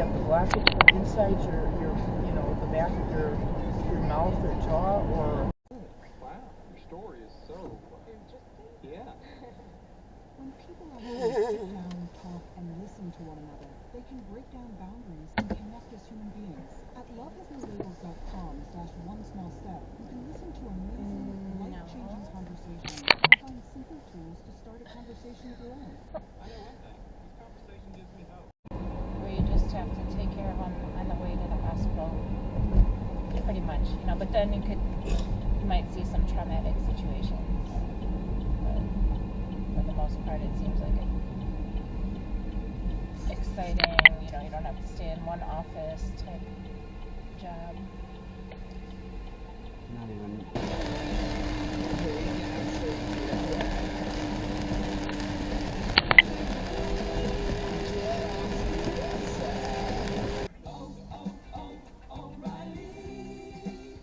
have to block it from inside your the back of your mouth or jaw, or... Wow, your story is so interesting. Yeah. When people actually sit down, talk, and listen to one another, they can break down boundaries and connect as human beings. At lovehasnolabels.com/one small step, you can listen to amazing, life-changing conversations and find simple tools to start a conversation of your own. I know one thing. This conversation gives me hope. Where you just have to take care of them on the way to the hospital, pretty much, but then you might see some traumatic situations, but for the most part it seems like it's exciting. You don't have to stay in one office type job. Not even.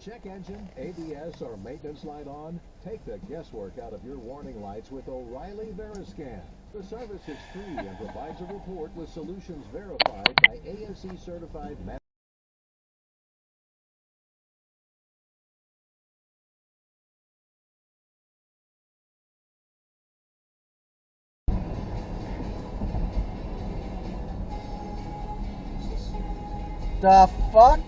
Check engine, ABS, or maintenance light on? Take the guesswork out of your warning lights with O'Reilly Veriscan. The service is free and provides a report with solutions verified by ASE certified The fuck?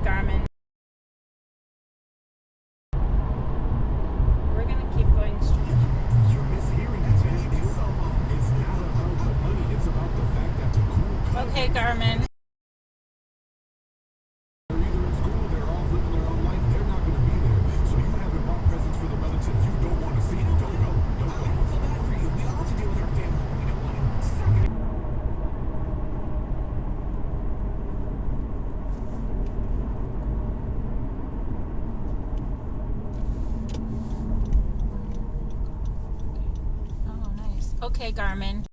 Garmin. We're gonna keep going straight. You're mishearing it. It's not about the money. It's about the fact that the cool. Okay, Garmin. They're either in school, they're all living their own life. They're not going to be there. So you haven't bought presents for the relatives you don't want to see. Don't go. Don't go. I don't feel bad for you. We all have to deal with our family. We don't want to suck it. Okay, Garmin.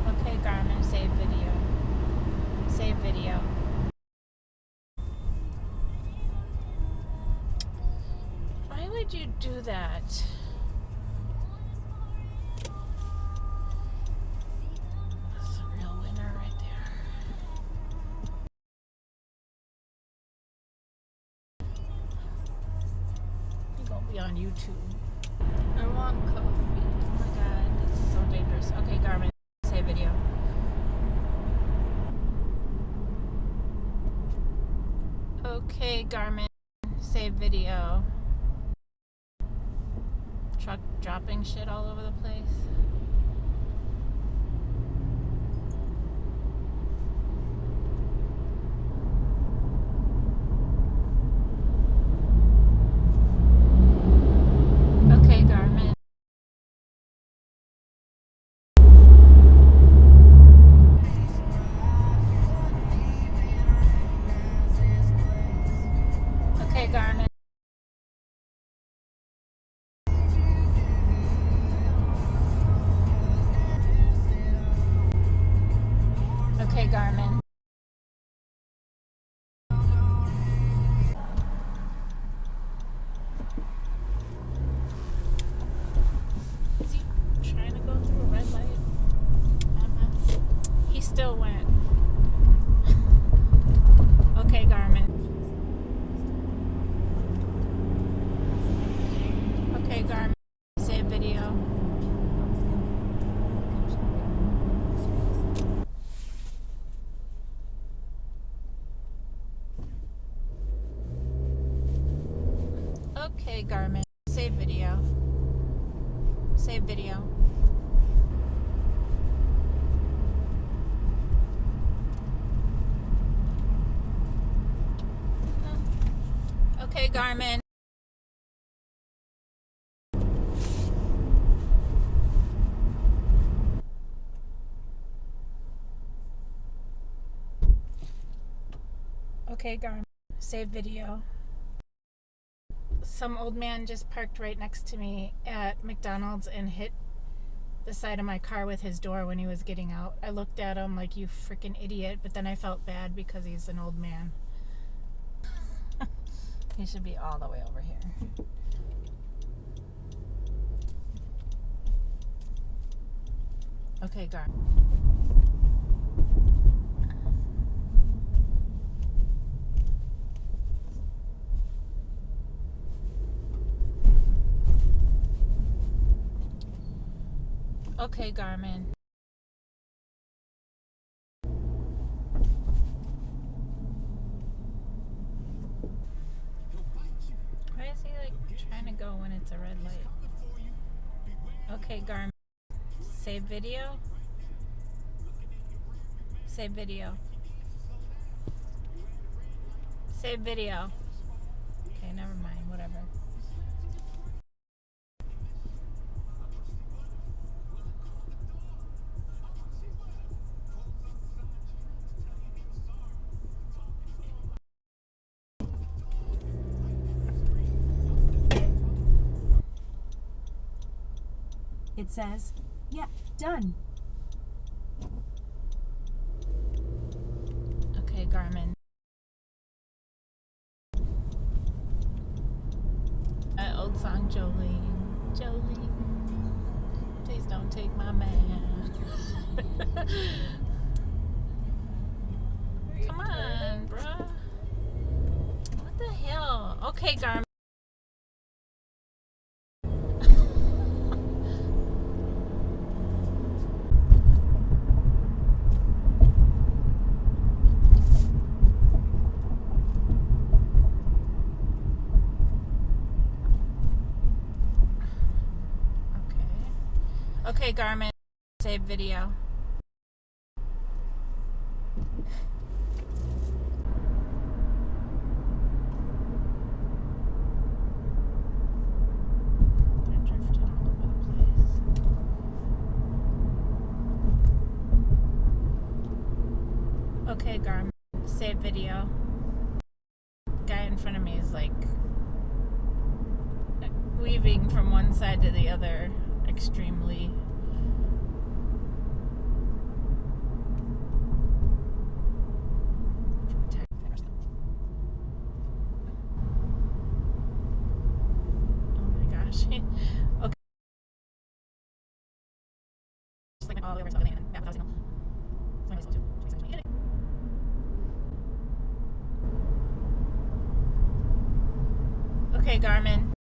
Okay, Garmin, save video. Save video. Why would you do that? On YouTube. I want coffee. Oh my god, it's so dangerous. Okay, Garmin, save video. Okay, Garmin, save video. Truck dropping shit all over the place. Garmin. Is he trying to go through a red light? He still went. Okay, Garmin. Okay, Garmin. Save video. Okay, Garmin. Save video. Save video. Okay, Garmin. Okay, Garmin. Save video. Some old man just parked right next to me at McDonald's and hit the side of my car with his door when he was getting out. I looked at him like, you freaking idiot, but then I felt bad because he's an old man. He should be all the way over here. Okay, Gar. Okay, Garmin. Why is he like trying to go when it's a red light? Okay, Garmin. Save video. Save video. Save video. Okay, never mind. Whatever. It says, yeah, done. Okay, Garmin. That old song, Jolene. Jolene, please don't take my man. Come on, bruh. What the hell? Okay, Garmin. Okay, Garmin. Save video. They're drifting all over the place. Okay, Garmin. Save video. Guy in front of me is like weaving from one side to the other extremely. Oh my gosh. Okay. Just like all the way over to the and that was signal. Okay, Garmin.